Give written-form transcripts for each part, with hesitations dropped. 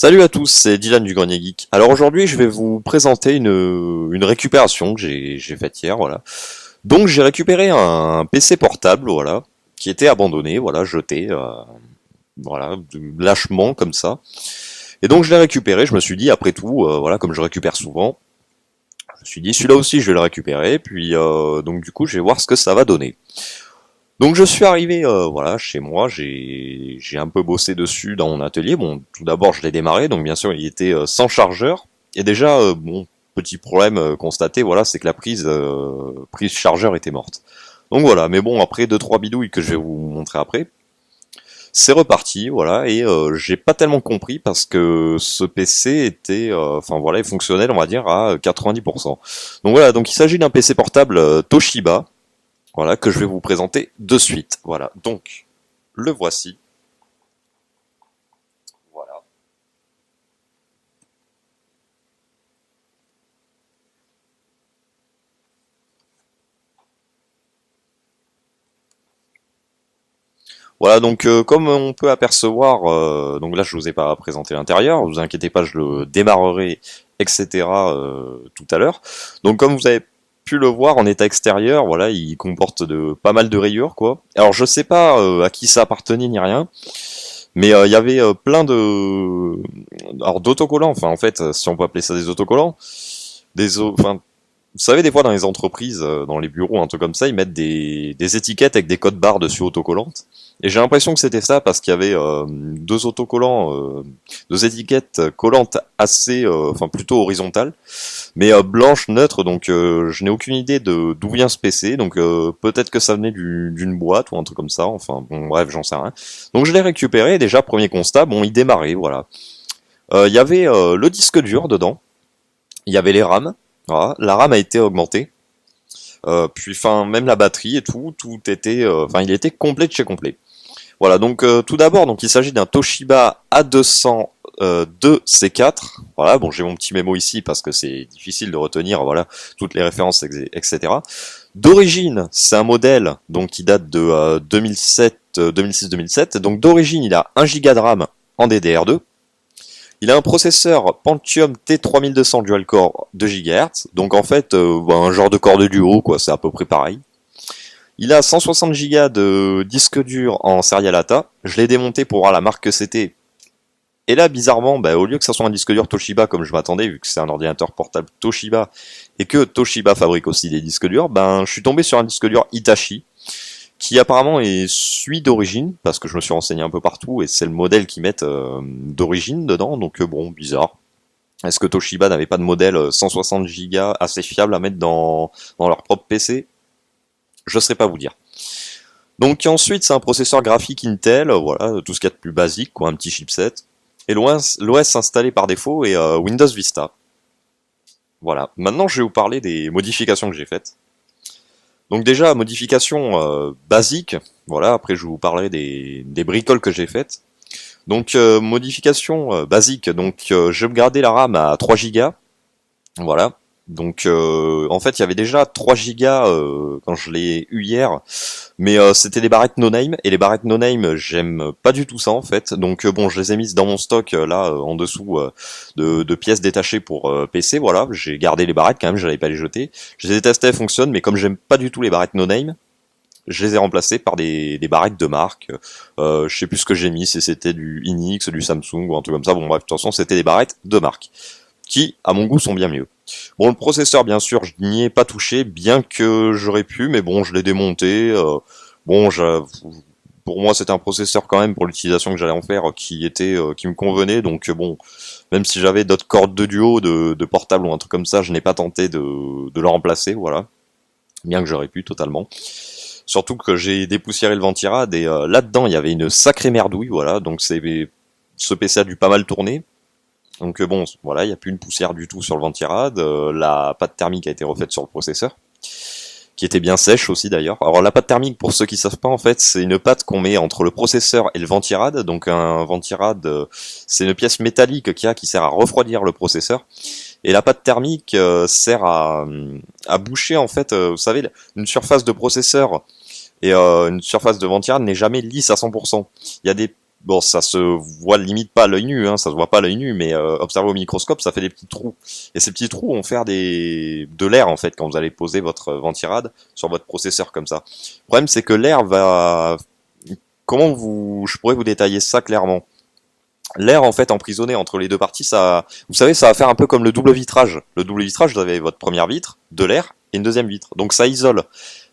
Salut à tous, c'est Dylan du Grenier Geek. Alors aujourd'hui, je vais vous présenter une récupération que j'ai faite hier, voilà. Donc j'ai récupéré un PC portable, voilà, qui était abandonné, voilà, jeté, voilà, lâchement comme ça. Et donc je l'ai récupéré, je me suis dit, après tout, voilà, comme je récupère souvent, je me suis dit, celui-là aussi, je vais le récupérer, puis donc du coup, je vais voir ce que ça va donner. Donc je suis arrivé voilà chez moi, j'ai un peu bossé dessus dans mon atelier. Bon, tout d'abord je l'ai démarré, donc bien sûr il était sans chargeur. Et déjà bon petit problème constaté, voilà, c'est que la prise chargeur était morte. Donc voilà, mais bon après deux trois bidouilles que je vais vous montrer après, c'est reparti, voilà. Et j'ai pas tellement compris parce que ce PC était, enfin voilà, il fonctionnel on va dire à 90%. Donc voilà, donc il s'agit d'un PC portable Toshiba. Voilà, que je vais vous présenter de suite. Voilà, donc, le voici. Voilà. Voilà, donc comme on peut apercevoir, donc là je vous ai pas présenté l'intérieur, vous inquiétez pas, je le démarrerai, etc. Tout à l'heure. Donc comme vous avez pu le voir en état extérieur, voilà, il comporte pas mal de rayures, quoi. Alors je sais pas à qui ça appartenait ni rien, mais il y avait plein alors d'autocollants, enfin en fait, si on peut appeler ça des autocollants, enfin vous savez, des fois dans les entreprises, dans les bureaux, un truc comme ça, ils mettent des étiquettes avec des codes barres dessus autocollantes. Et j'ai l'impression que c'était ça parce qu'il y avait deux autocollants, deux étiquettes collantes assez, enfin plutôt horizontales, mais blanches neutres. Donc je n'ai aucune idée de d'où vient ce PC. Donc peut-être que ça venait d'une boîte ou un truc comme ça. Enfin bon, bref, j'en sais rien. Donc je l'ai récupéré. Et déjà premier constat, bon, il démarrait, voilà. Il y avait le disque dur dedans. Il y avait les RAM. Voilà. La RAM a été augmentée. Puis, enfin, même la batterie et tout était, enfin, il était complet de chez complet. Voilà. Donc, tout d'abord, donc, il s'agit d'un Toshiba A200 2C4. Voilà. Bon, j'ai mon petit mémo ici parce que c'est difficile de retenir, voilà, toutes les références, etc. D'origine, c'est un modèle donc qui date de 2007, 2006-2007. Donc, d'origine, il a 1 Go de RAM en DDR2. Il a un processeur Pentium T3200 dual-core 2 GHz, donc en fait un genre de core de duo, quoi, c'est à peu près pareil. Il a 160 Go de disque dur en Serial ATA. Je l'ai démonté pour voir la marque que c'était. Et là, bizarrement, au lieu que ça soit un disque dur Toshiba comme je m'attendais, vu que c'est un ordinateur portable Toshiba et que Toshiba fabrique aussi des disques durs, je suis tombé sur un disque dur Hitachi qui apparemment est celui d'origine, parce que je me suis renseigné un peu partout, et c'est le modèle qu'ils mettent d'origine dedans, donc bon, bizarre. Est-ce que Toshiba n'avait pas de modèle 160 Go assez fiable à mettre dans leur propre PC? Je ne saurais pas vous dire. Donc ensuite, c'est un processeur graphique Intel, voilà, tout ce qu'il y a de plus basique, quoi, un petit chipset. Et l'OS installé par défaut est Windows Vista. Voilà. Maintenant, je vais vous parler des modifications que j'ai faites. Donc déjà, modification basique, voilà, après je vais vous parlerai des bricoles que j'ai faites. Donc modification basique, donc j'ai upgradé la RAM à 3 Go, voilà. Donc en fait il y avait déjà 3 Go quand je l'ai eu hier, mais c'était des barrettes no-name, et les barrettes no-name j'aime pas du tout ça en fait, donc bon je les ai mises dans mon stock là en dessous de pièces détachées pour PC, voilà, j'ai gardé les barrettes quand même, je n'allais pas les jeter, je les ai testées, elles fonctionnent, mais comme j'aime pas du tout les barrettes no-name, je les ai remplacées par des barrettes de marque. Je sais plus ce que j'ai mis, si c'était du Inix, du Samsung ou un truc comme ça. Bon bref, de toute façon, c'était des barrettes de marque qui, à mon goût, sont bien mieux. Bon, le processeur, bien sûr, je n'y ai pas touché, bien que j'aurais pu, mais bon, je l'ai démonté. Bon, pour moi, c'était un processeur quand même pour l'utilisation que j'allais en faire qui me convenait. Donc bon, même si j'avais d'autres cordes de duo, de portable ou un truc comme ça, je n'ai pas tenté de le remplacer, voilà. Bien que j'aurais pu totalement. Surtout que j'ai dépoussiéré le Ventirad et là-dedans il y avait une sacrée merdouille, voilà. Donc ce PC a dû pas mal tourner. Donc bon, voilà, il n'y a plus une poussière du tout sur le Ventirad. La pâte thermique a été refaite sur le processeur, qui était bien sèche aussi d'ailleurs. Alors la pâte thermique, pour ceux qui savent pas, en fait, c'est une pâte qu'on met entre le processeur et le Ventirad. Donc un Ventirad, c'est une pièce métallique qui sert à refroidir le processeur. Et la pâte thermique sert à boucher, en fait, vous savez, une surface de processeur et une surface de Ventirad n'est jamais lisse à 100%. Il y a des bon, ça se voit limite pas à l'œil nu, hein, ça se voit pas à l'œil nu, mais observé au microscope, ça fait des petits trous. Et ces petits trous vont faire de l'air en fait quand vous allez poser votre ventirad sur votre processeur comme ça. Le problème c'est que l'air va, je pourrais vous détailler ça clairement. L'air en fait emprisonné entre les deux parties, ça, vous savez, ça va faire un peu comme le double vitrage. Le double vitrage, vous avez votre première vitre, de l'air et une deuxième vitre, donc ça isole.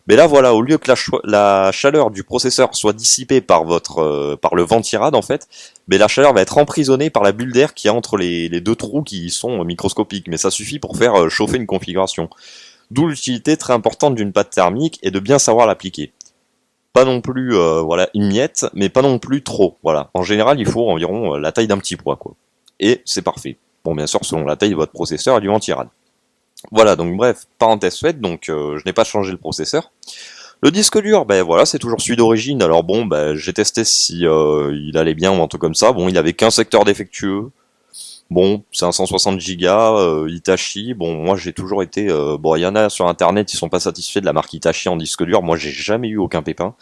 Mais là, voilà, au lieu que la chaleur du processeur soit dissipée par par le ventirad en fait, mais la chaleur va être emprisonnée par la bulle d'air qui est entre les deux trous qui sont microscopiques. Mais ça suffit pour faire chauffer une configuration. D'où l'utilité très importante d'une pâte thermique et de bien savoir l'appliquer. Pas non plus voilà une miette, mais pas non plus trop. Voilà. En général, il faut environ la taille d'un petit pois, quoi. Et c'est parfait. Bon, bien sûr, selon la taille de votre processeur et du ventirad. Voilà, donc bref, parenthèse faite, donc je n'ai pas changé le processeur. Le disque dur, ben voilà, c'est toujours celui d'origine. Alors bon, ben j'ai testé si il allait bien ou un truc comme ça. Bon, il avait qu'un secteur défectueux. Bon, 560 Go, Hitachi. Bon, moi j'ai toujours été. Bon, il y en a sur internet, ils sont pas satisfaits de la marque Hitachi en disque dur. Moi, j'ai jamais eu aucun pépin.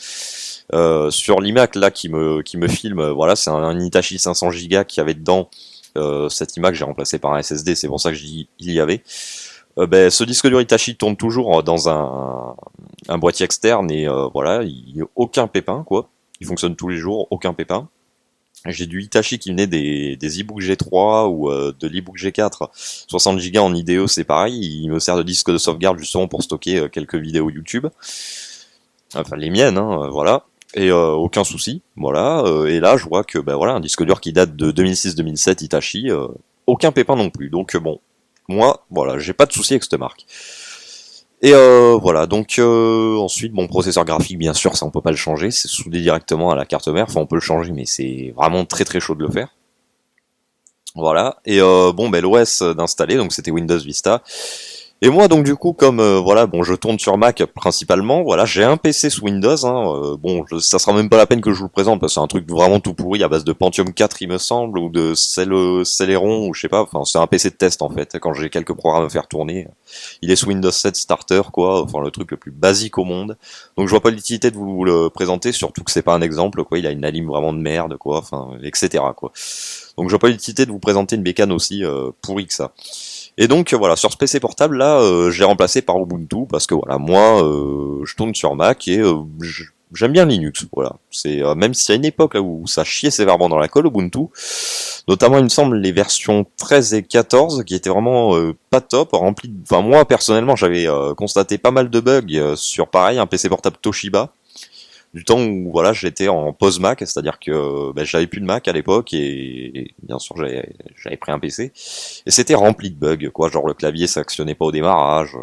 Sur l'iMac là qui me filme, voilà, c'est un Hitachi 500 Go qui avait dedans. Cette iMac j'ai remplacé par un SSD, c'est pour ça que je dis il y avait. Ben, ce disque dur Hitachi tourne toujours dans un boîtier externe et voilà, il n'y a aucun pépin quoi. Il fonctionne tous les jours, aucun pépin. J'ai du Hitachi qui venait des e-book G3 ou de l'e-book G4. 60 Go en IDE, c'est pareil. Il me sert de disque de sauvegarde justement pour stocker quelques vidéos YouTube. Enfin, les miennes, hein, voilà. Et aucun souci, voilà. Et là, je vois que, ben voilà, un disque dur qui date de 2006-2007 Hitachi, aucun pépin non plus. Donc bon, moi, voilà, j'ai pas de souci avec cette marque. Et voilà, donc ensuite, bon, processeur graphique, bien sûr, ça on peut pas le changer, c'est soudé directement à la carte mère, enfin on peut le changer, mais c'est vraiment très très chaud de le faire. Voilà, et bon, ben l'OS d'installer, donc c'était Windows Vista. Et moi, donc du coup, comme voilà, bon, je tourne sur Mac principalement, voilà, j'ai un PC sous Windows. Hein, bon, ça sera même pas la peine que je vous le présente parce que c'est un truc vraiment tout pourri à base de Pentium 4, il me semble, ou de Celeron, ou je sais pas. Enfin, c'est un PC de test en fait. Quand j'ai quelques programmes à faire tourner, il est sous Windows 7 Starter, quoi. Enfin, le truc le plus basique au monde. Donc, je vois pas l'utilité de vous le présenter, surtout que c'est pas un exemple, quoi. Il a une alim vraiment de merde, quoi. Enfin, etc., quoi. Donc, je vois pas l'utilité de vous présenter une bécane aussi pourrie que ça. Et donc voilà, sur ce PC portable là, j'ai remplacé par Ubuntu parce que voilà, moi je tourne sur Mac et j'aime bien Linux. Voilà, c'est même si à une époque là où ça chiait sévèrement dans la colle Ubuntu, notamment il me semble les versions 13 et 14 qui étaient vraiment pas top, remplis. Enfin moi personnellement j'avais constaté pas mal de bugs sur pareil un PC portable Toshiba du temps où voilà j'étais en pause Mac, c'est-à-dire que ben, j'avais plus de Mac à l'époque et bien sûr j'avais pris un PC et c'était rempli de bugs quoi, genre le clavier s'actionnait pas au démarrage,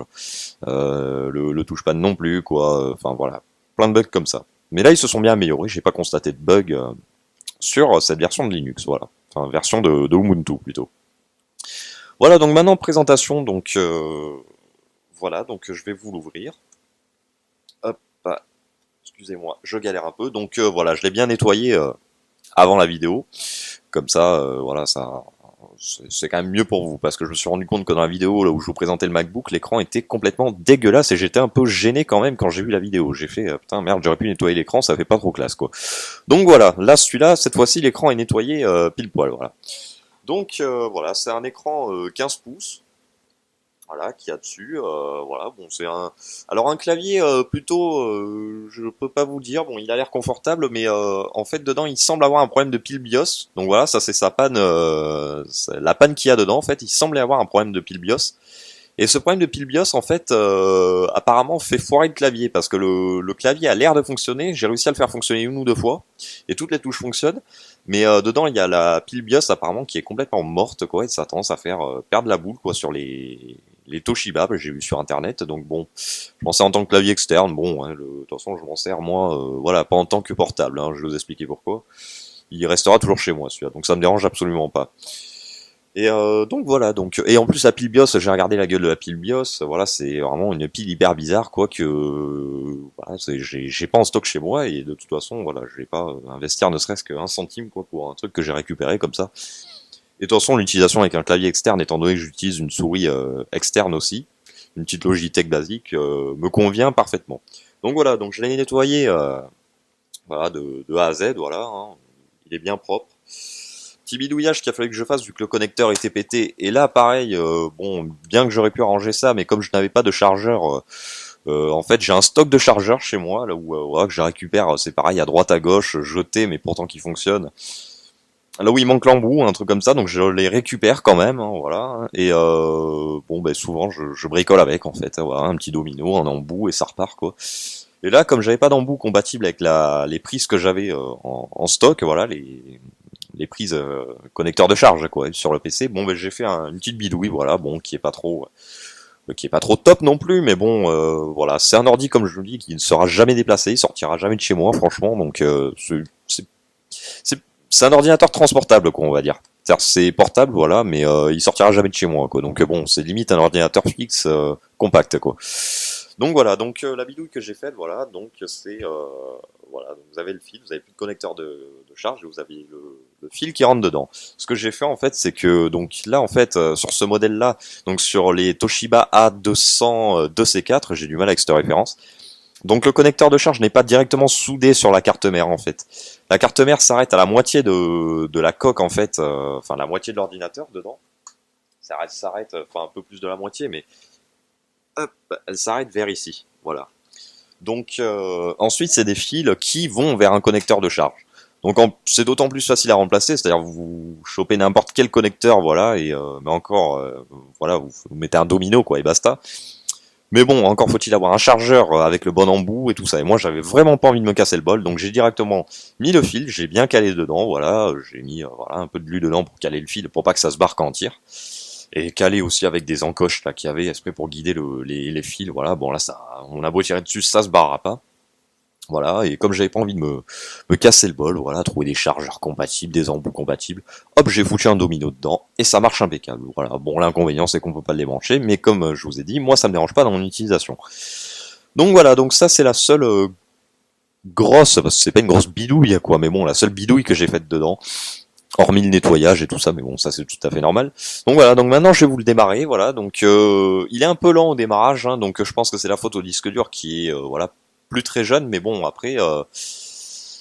le touchpad non plus quoi, enfin voilà, plein de bugs comme ça. Mais là ils se sont bien améliorés, j'ai pas constaté de bugs sur cette version de Linux, voilà, enfin version de Ubuntu plutôt. Voilà donc maintenant présentation donc voilà donc je vais vous l'ouvrir. Hop. Excusez-moi, je galère un peu. Donc voilà, je l'ai bien nettoyé avant la vidéo. Comme ça, voilà, ça, c'est quand même mieux pour vous parce que je me suis rendu compte que dans la vidéo là où je vous présentais le MacBook, l'écran était complètement dégueulasse et j'étais un peu gêné quand même quand j'ai vu la vidéo. J'ai fait putain merde, j'aurais pu nettoyer l'écran, ça fait pas trop classe quoi. Donc voilà, là celui-là, cette fois-ci l'écran est nettoyé pile poil. Voilà. Donc voilà, c'est un écran 15 pouces. Voilà, qu'il y a dessus, voilà, bon, c'est alors un clavier plutôt, je peux pas vous dire, bon, il a l'air confortable, mais en fait dedans il semble avoir un problème de pile BIOS, donc voilà, ça c'est sa panne, c'est la panne qu'il y a dedans, en fait, il semblait avoir un problème de pile BIOS, et ce problème de pile BIOS, en fait, apparemment fait foirer le clavier, parce que le clavier a l'air de fonctionner, j'ai réussi à le faire fonctionner une ou deux fois, et toutes les touches fonctionnent, mais dedans il y a la pile BIOS apparemment qui est complètement morte, quoi, et ça a tendance à faire perdre la boule, quoi, sur les Toshiba, j'ai vu sur internet, donc bon, je pensais en tant que clavier externe, bon, hein, de toute façon je m'en sers moi, voilà, pas en tant que portable, hein, je vais vous expliquer pourquoi. Il restera toujours chez moi celui-là, donc ça me dérange absolument pas. Et donc voilà, donc et en plus la pile BIOS, j'ai regardé la gueule de la pile BIOS, voilà, c'est vraiment une pile hyper bizarre, quoi que voilà, j'ai pas en stock chez moi et de toute façon, voilà, je vais pas investir ne serait-ce qu'un centime quoi pour un truc que j'ai récupéré comme ça. Et de toute façon, l'utilisation avec un clavier externe, étant donné que j'utilise une souris externe aussi, une petite Logitech basique, me convient parfaitement. Donc voilà, donc je l'ai nettoyé voilà, de A à Z, voilà. Hein. il est bien propre. Petit bidouillage qu'il a fallu que je fasse vu que le connecteur était pété. Et là, pareil, bon, bien que j'aurais pu arranger ça, mais comme je n'avais pas de chargeur, en fait, j'ai un stock de chargeurs chez moi, là où voilà, que je récupère, c'est pareil, à droite, à gauche, jeté, mais pourtant qui fonctionne. Là où il manque l'embout, un truc comme ça, donc je les récupère quand même, hein, voilà. Et bon, ben souvent je bricole avec en fait, hein, voilà, un petit domino, un embout et ça repart quoi. Et là, comme j'avais pas d'embout compatible avec les prises que j'avais en stock, voilà, les prises connecteurs de charge quoi, sur le PC, bon, ben j'ai fait une petite bidouille, voilà, bon, qui est pas trop top non plus, mais bon, voilà, c'est un ordi comme je vous dis qui ne sera jamais déplacé, il sortira jamais de chez moi, franchement, donc c'est c'est un ordinateur transportable, quoi, on va dire. C'est-à-dire, c'est portable, voilà, mais il sortira jamais de chez moi, quoi. Donc bon, c'est limite un ordinateur fixe compact, quoi. Donc voilà, donc la bidouille que j'ai faite, voilà, donc c'est voilà, donc vous avez le fil, vous avez plus de connecteur de charge, et vous avez le fil qui rentre dedans. Ce que j'ai fait en fait, c'est que donc là en fait sur ce modèle-là, donc sur les Toshiba A200 2C4, j'ai du mal avec cette référence. Donc le connecteur de charge n'est pas directement soudé sur la carte mère en fait. La carte mère s'arrête à la moitié de la coque en fait, enfin la moitié de l'ordinateur dedans. Ça s'arrête, enfin un peu plus de la moitié, mais hop, elle s'arrête vers ici. Voilà. Donc ensuite c'est des fils qui vont vers un connecteur de charge. Donc c'est d'autant plus facile à remplacer, c'est-à-dire vous chopez n'importe quel connecteur, voilà, et mais encore, voilà, vous mettez un domino quoi et basta. Mais bon, encore faut-il avoir un chargeur avec le bon embout et tout ça. Et moi, j'avais vraiment pas envie de me casser le bol, donc j'ai directement mis le fil, j'ai bien calé dedans, voilà, j'ai mis voilà un peu de glu dedans pour caler le fil, pour pas que ça se barre quand on tire. Et calé aussi avec des encoches là qu'il y avait exprès pour guider les fils. Voilà, bon là ça, on a beau tirer dessus, ça se barrera pas. Voilà, et comme j'avais pas envie de me casser le bol, voilà, trouver des chargeurs compatibles, des embouts compatibles, hop, j'ai foutu un domino dedans, et ça marche impeccable. Voilà, bon, l'inconvénient c'est qu'on peut pas le débrancher, mais comme je vous ai dit, moi ça me dérange pas dans mon utilisation. Donc voilà, donc ça c'est la seule grosse, parce que c'est pas une grosse bidouille quoi, mais bon, la seule bidouille que j'ai faite dedans, hormis le nettoyage et tout ça, mais bon, ça c'est tout à fait normal. Donc voilà, donc maintenant je vais vous le démarrer, voilà, donc il est un peu lent au démarrage, hein, donc je pense que c'est la faute au disque dur qui est, voilà, plus très jeune, mais bon, après,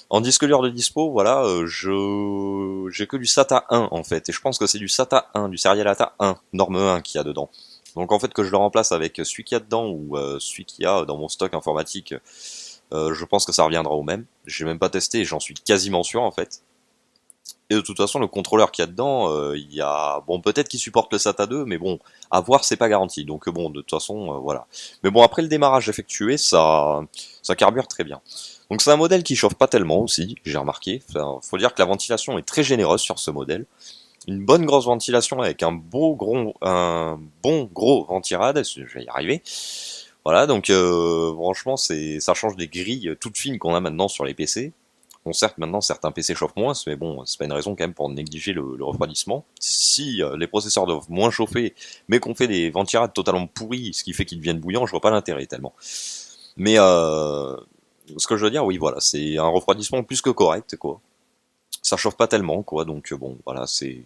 en disque dur de dispo, voilà, j'ai que du SATA 1 en fait, et je pense que c'est du SATA 1, du Serial ATA 1, norme 1 qu'il y a dedans. Donc en fait que je le remplace avec celui qu'il y a dedans ou celui qu'il y a dans mon stock informatique, je pense que ça reviendra au même. J'ai même pas testé et j'en suis quasiment sûr en fait. Et de toute façon, le contrôleur qu'il y a dedans, il y a, bon, peut-être qu'il supporte le SATA 2, mais bon, à voir, c'est pas garanti. Donc bon, de toute façon, voilà. Mais bon, après le démarrage effectué, ça carbure très bien. Donc c'est un modèle qui chauffe pas tellement aussi, j'ai remarqué. Enfin, faut dire que la ventilation est très généreuse sur ce modèle. Une bonne grosse ventilation avec un bon gros ventirad, je vais y arriver. Voilà, donc franchement, ça change des grilles toutes fines qu'on a maintenant sur les PC. Bon, certes, maintenant, certains PC chauffent moins, mais bon, c'est pas une raison quand même pour négliger le refroidissement. Si les processeurs doivent moins chauffer, mais qu'on fait des ventirades totalement pourris, ce qui fait qu'ils deviennent bouillants, je vois pas l'intérêt tellement. Mais ce que je veux dire, oui, voilà, c'est un refroidissement plus que correct, quoi. Ça chauffe pas tellement, quoi, donc bon, voilà, c'est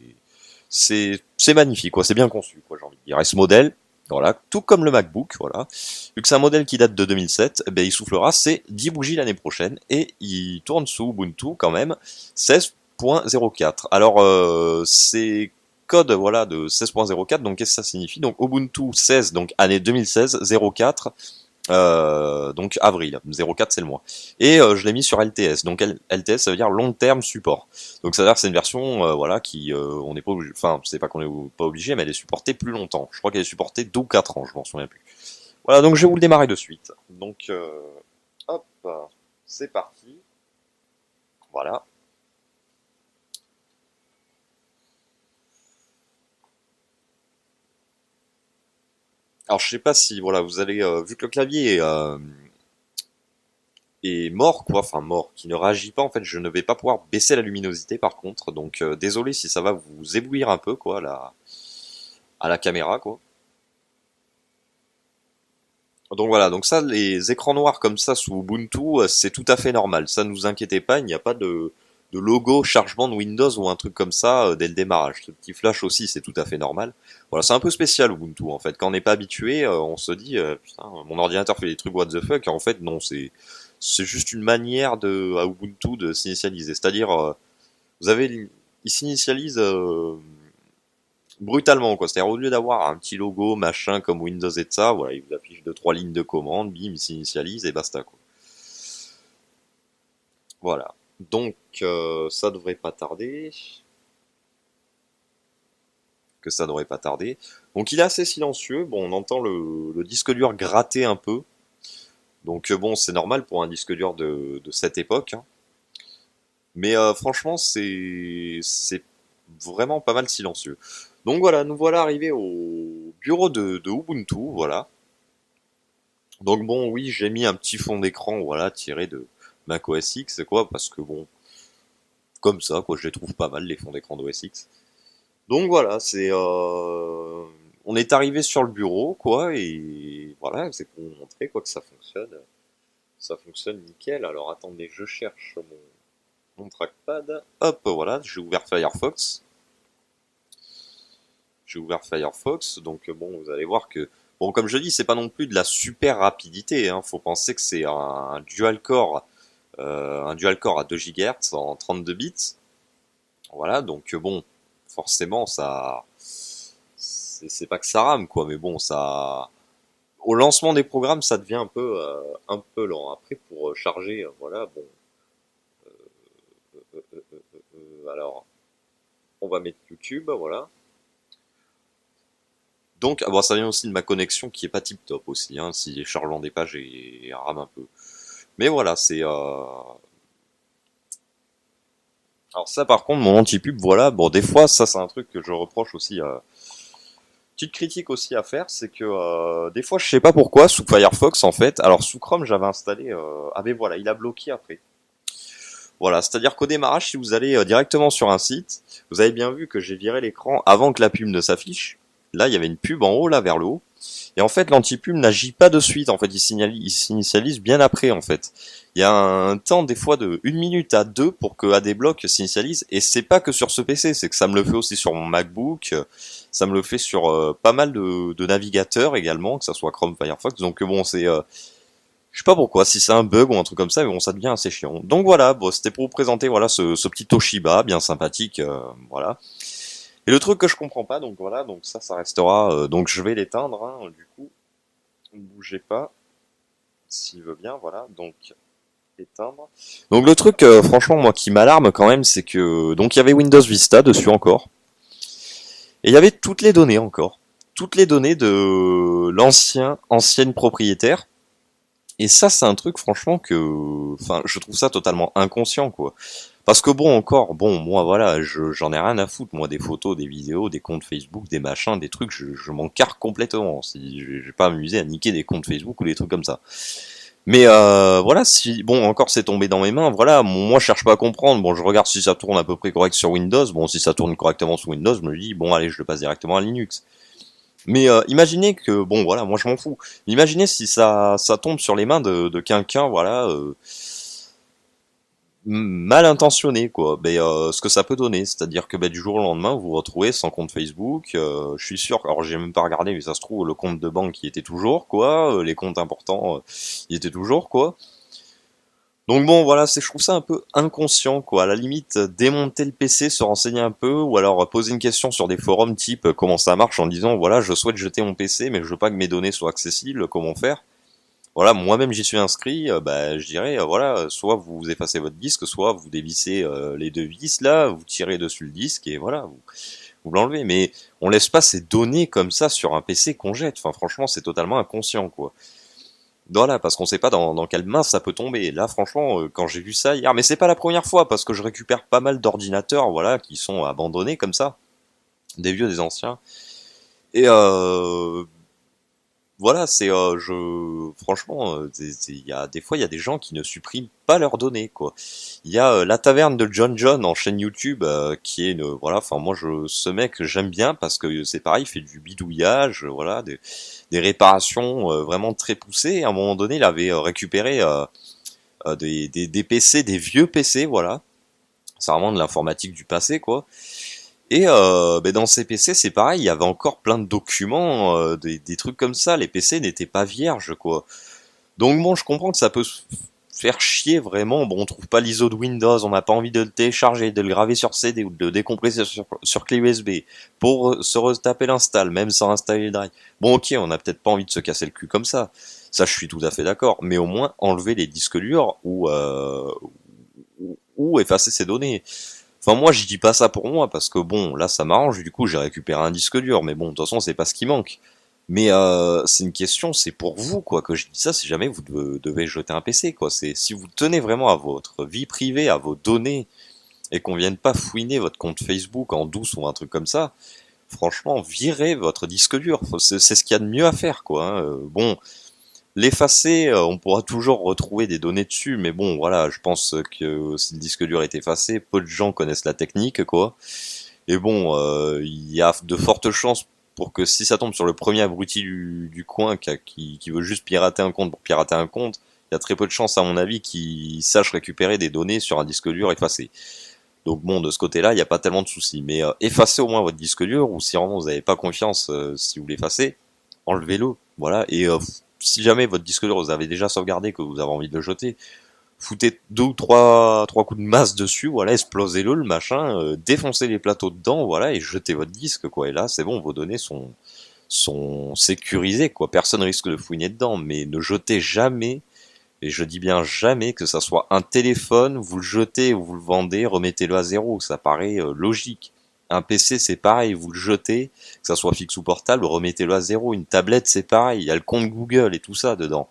magnifique, quoi, c'est bien conçu, quoi, j'ai envie de dire. Et ce modèle, voilà, tout comme le MacBook, voilà. Vu que c'est un modèle qui date de 2007, eh ben, il soufflera ses 10 bougies l'année prochaine et il tourne sous Ubuntu quand même 16.04. Alors c'est code voilà de 16.04, donc qu'est-ce que ça signifie? Donc Ubuntu 16, donc année 2016, 04, donc avril, 04 c'est le mois. Et je l'ai mis sur LTS, donc LTS ça veut dire long terme support. Donc ça veut dire que c'est une version voilà qui on n'est pas obligé, enfin c'est pas qu'on est pas obligé, mais elle est supportée plus longtemps. Je crois qu'elle est supportée 2 ou 4 ans, je m'en souviens plus. Voilà, donc je vais vous le démarrer de suite. Donc hop, c'est parti. Voilà. Alors je sais pas si voilà, vous allez vu que le clavier est mort quoi, enfin mort, qui ne réagit pas en fait, je ne vais pas pouvoir baisser la luminosité par contre, donc désolé si ça va vous éblouir un peu quoi à la caméra quoi. Donc voilà, donc ça les écrans noirs comme ça sous Ubuntu, c'est tout à fait normal, ça ne vous inquiétez pas, il n'y a pas de logo chargement de Windows ou un truc comme ça dès le démarrage. Ce petit flash aussi, c'est tout à fait normal. Voilà, c'est un peu spécial Ubuntu en fait. Quand on n'est pas habitué, on se dit putain, mon ordinateur fait des trucs what the fuck. Et en fait, non, c'est juste une manière à Ubuntu de s'initialiser. C'est-à-dire Vous avez, il s'initialise brutalement, quoi. C'est-à-dire, au lieu d'avoir un petit logo, machin, comme Windows et de ça, voilà, il vous affiche 2, 3 lignes de commande, bim, il s'initialise et basta, quoi. Voilà. Donc, ça devrait pas tarder. Que ça devrait pas tarder. Donc, il est assez silencieux. Bon, on entend le disque dur gratter un peu. Donc, bon, c'est normal pour un disque dur de cette époque, hein. Mais franchement, c'est vraiment pas mal silencieux. Donc voilà, nous voilà arrivés au bureau de Ubuntu, voilà. Donc bon, oui, j'ai mis un petit fond d'écran, voilà, tiré de Mac OS X, quoi, parce que bon, comme ça, quoi, je les trouve pas mal, les fonds d'écran d'OS X. Donc voilà, on est arrivé sur le bureau, quoi, et voilà, c'est pour vous montrer, quoi, que ça fonctionne. Ça fonctionne nickel. Alors attendez, je cherche mon trackpad. Hop, voilà, j'ai ouvert Firefox. J'ai ouvert Firefox, donc bon, vous allez voir que, bon, comme je dis, c'est pas non plus de la super rapidité, hein. Faut penser que c'est un dual core à 2 GHz en 32 bits. Voilà, donc bon, forcément, ça, c'est pas que ça rame, quoi, mais bon, ça, au lancement des programmes, ça devient un peu lent. Après, pour charger, voilà, bon, alors, on va mettre YouTube, voilà. Donc, ah bon, ça vient aussi de ma connexion qui est pas tip top aussi, hein, si les chargements des pages et rame un peu. Mais voilà, c'est. Alors ça, par contre, mon anti-pub, voilà. Bon, des fois, ça, c'est un truc que je reproche aussi. Petite critique aussi à faire, c'est que des fois, je sais pas pourquoi, sous Firefox, en fait. Alors sous Chrome, j'avais installé. Ah mais voilà, il a bloqué après. Voilà, c'est-à-dire qu'au démarrage, si vous allez directement sur un site, vous avez bien vu que j'ai viré l'écran avant que la pub ne s'affiche. Là, il y avait une pub en haut, là, vers le haut. Et en fait, l'anti-pub n'agit pas de suite. En fait, il s'initialise bien après, en fait. Il y a un temps, des fois, de 1 minute à 2 pour que ADBlock s'initialise. Et c'est pas que sur ce PC, c'est que ça me le fait aussi sur mon MacBook. Ça me le fait sur pas mal de navigateurs également, que ça soit Chrome, Firefox. Donc bon, je sais pas pourquoi, si c'est un bug ou un truc comme ça, mais bon, ça devient assez chiant. Donc voilà, bon, c'était pour vous présenter voilà ce petit Toshiba bien sympathique, voilà. Et le truc que je comprends pas, donc voilà, donc ça restera. Donc je vais l'éteindre, hein, du coup, ne bougez pas, s'il veut bien, voilà. Donc éteindre. Donc le truc, franchement, moi qui m'alarme quand même, c'est que donc il y avait Windows Vista dessus encore, et il y avait toutes les données encore, toutes les données de ancienne propriétaire. Et ça, c'est un truc, franchement, enfin, je trouve ça totalement inconscient, quoi. Parce que bon, encore, bon, moi, voilà, j'en ai rien à foutre, moi, des photos, des vidéos, des comptes Facebook, des machins, des trucs, je m'en carre complètement. Si, je vais pas m'amuser à niquer des comptes Facebook ou des trucs comme ça. Mais voilà, si, bon, encore, c'est tombé dans mes mains, voilà, moi, je cherche pas à comprendre. Bon, je regarde si ça tourne à peu près correct sur Windows. Bon, si ça tourne correctement sur Windows, je me dis, bon, allez, je le passe directement à Linux. Mais imaginez que, bon voilà, moi je m'en fous. Imaginez si ça tombe sur les mains de quelqu'un, voilà, mal intentionné, quoi. Ben, ce que ça peut donner, c'est-à-dire que ben, du jour au lendemain, vous vous retrouvez sans compte Facebook. Je suis sûr, alors j'ai même pas regardé, mais ça se trouve, le compte de banque y était toujours, quoi. Les comptes importants, y étaient toujours, quoi. Donc bon, voilà, je trouve ça un peu inconscient, quoi. À la limite, démonter le PC, se renseigner un peu, ou alors poser une question sur des forums type comment ça marche en disant, voilà, je souhaite jeter mon PC, mais je veux pas que mes données soient accessibles, comment faire? Voilà, moi-même j'y suis inscrit, bah, je dirais, voilà, soit vous effacez votre disque, soit vous dévissez les deux vis, là, vous tirez dessus le disque, et voilà, vous l'enlevez. Mais on laisse pas ces données comme ça sur un PC qu'on jette. Enfin, franchement, c'est totalement inconscient, quoi. Voilà, parce qu'on sait pas dans quelle main ça peut tomber. Là, franchement, quand j'ai vu ça hier, mais c'est pas la première fois, parce que je récupère pas mal d'ordinateurs, voilà, qui sont abandonnés comme ça, des vieux, des anciens. Et voilà, franchement, il y a des fois, il y a des gens qui ne suppriment pas leurs données, quoi. Il y a la taverne de John John en chaîne YouTube, qui est voilà, enfin moi, ce mec, j'aime bien parce que c'est pareil, il fait du bidouillage, voilà, des réparations vraiment très poussées. À un moment donné, il avait récupéré des PC, des vieux PC, voilà. C'est vraiment de l'informatique du passé, quoi. Et ben dans ces PC, c'est pareil, il y avait encore plein de documents, des trucs comme ça. Les PC n'étaient pas vierges, quoi. Donc bon, je comprends que ça peut faire chier vraiment. Bon, on trouve pas l'ISO de Windows, on n'a pas envie de le télécharger, de le graver sur CD ou de le décompresser sur clé USB pour se retaper l'install, même sans installer le drive. Bon, ok, on n'a peut-être pas envie de se casser le cul comme ça. Ça, je suis tout à fait d'accord. Mais au moins, enlever les disques durs ou effacer ces données. Enfin, moi, je dis pas ça pour moi, parce que bon, là, ça m'arrange, du coup, j'ai récupéré un disque dur, mais bon, de toute façon, c'est pas ce qui manque. Mais c'est une question, c'est pour vous, quoi, que je dis ça, si jamais vous devez jeter un PC, quoi. C'est si vous tenez vraiment à votre vie privée, à vos données, et qu'on vienne pas fouiner votre compte Facebook en douce ou un truc comme ça, franchement, virez votre disque dur. C'est ce qu'il y a de mieux à faire, quoi. Hein. Bon, l'effacer, on pourra toujours retrouver des données dessus, mais bon, voilà, je pense que si le disque dur est effacé, peu de gens connaissent la technique, quoi. Et bon, il y a de fortes chances pour que si ça tombe sur le premier abruti du coin qui veut juste pirater un compte pour pirater un compte, il y a très peu de chances, à mon avis, qu'il sache récupérer des données sur un disque dur effacé. Donc bon, de ce côté-là, il n'y a pas tellement de soucis. Mais effacez au moins votre disque dur, ou si vraiment vous n'avez pas confiance, si vous l'effacez, enlevez-le. Voilà. Et si jamais votre disque dur vous avez déjà sauvegardé, que vous avez envie de le jeter, foutez deux ou trois coups de masse dessus, voilà, explosez-le, le machin, défoncez les plateaux dedans, voilà, et jetez votre disque, quoi. Et là, c'est bon, vos données sont sécurisées, quoi. Personne risque de fouiner dedans, mais ne jetez jamais, et je dis bien jamais, que ça soit un téléphone, vous le jetez ou vous le vendez, remettez-le à zéro, ça paraît logique. Un PC, c'est pareil, vous le jetez, que ça soit fixe ou portable, remettez-le à zéro. Une tablette, c'est pareil, il y a le compte Google et tout ça dedans.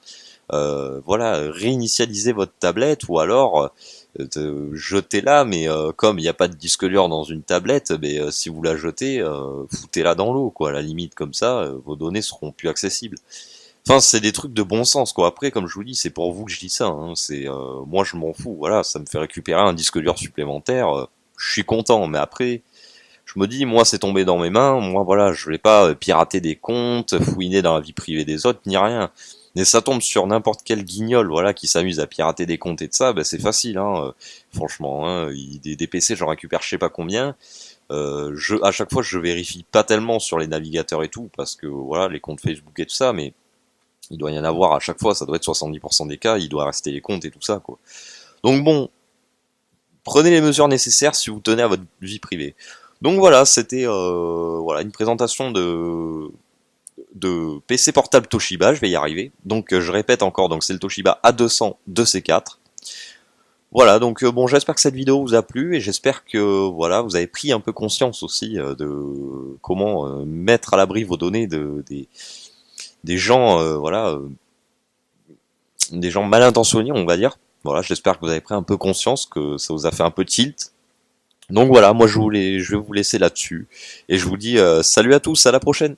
Voilà, réinitialisez votre tablette ou alors jetez-la, mais comme il n'y a pas de disque dur dans une tablette, mais si vous la jetez, foutez-la dans l'eau, quoi. À la limite, comme ça, vos données seront plus accessibles. Enfin, c'est des trucs de bon sens, quoi. Après, comme je vous dis, c'est pour vous que je dis ça. Hein. C'est moi, je m'en fous. Voilà, ça me fait récupérer un disque dur supplémentaire. Je suis content, mais après, je me dis, moi, c'est tombé dans mes mains. Moi, voilà, je vais pas pirater des comptes, fouiner dans la vie privée des autres, ni rien. Mais ça tombe sur n'importe quel guignol, voilà, qui s'amuse à pirater des comptes et de ça, ben c'est facile, hein. Franchement, hein, des PC, j'en récupère je sais pas combien. À chaque fois, je vérifie pas tellement sur les navigateurs et tout, parce que voilà, les comptes Facebook et tout ça, mais il doit y en avoir à chaque fois. Ça doit être 70% des cas. Il doit rester les comptes et tout ça, quoi. Donc bon, prenez les mesures nécessaires si vous tenez à votre vie privée. Donc voilà, c'était voilà une présentation de PC portable Toshiba, je vais y arriver. Donc je répète encore, donc c'est le Toshiba A200 2C4. Voilà, donc bon, j'espère que cette vidéo vous a plu et j'espère que voilà, vous avez pris un peu conscience aussi de comment mettre à l'abri vos données des gens voilà des gens mal intentionnés, on va dire. Voilà, j'espère que vous avez pris un peu conscience, que ça vous a fait un peu tilt. Donc voilà, moi je vais vous laisser là-dessus et je vous dis salut à tous, à la prochaine.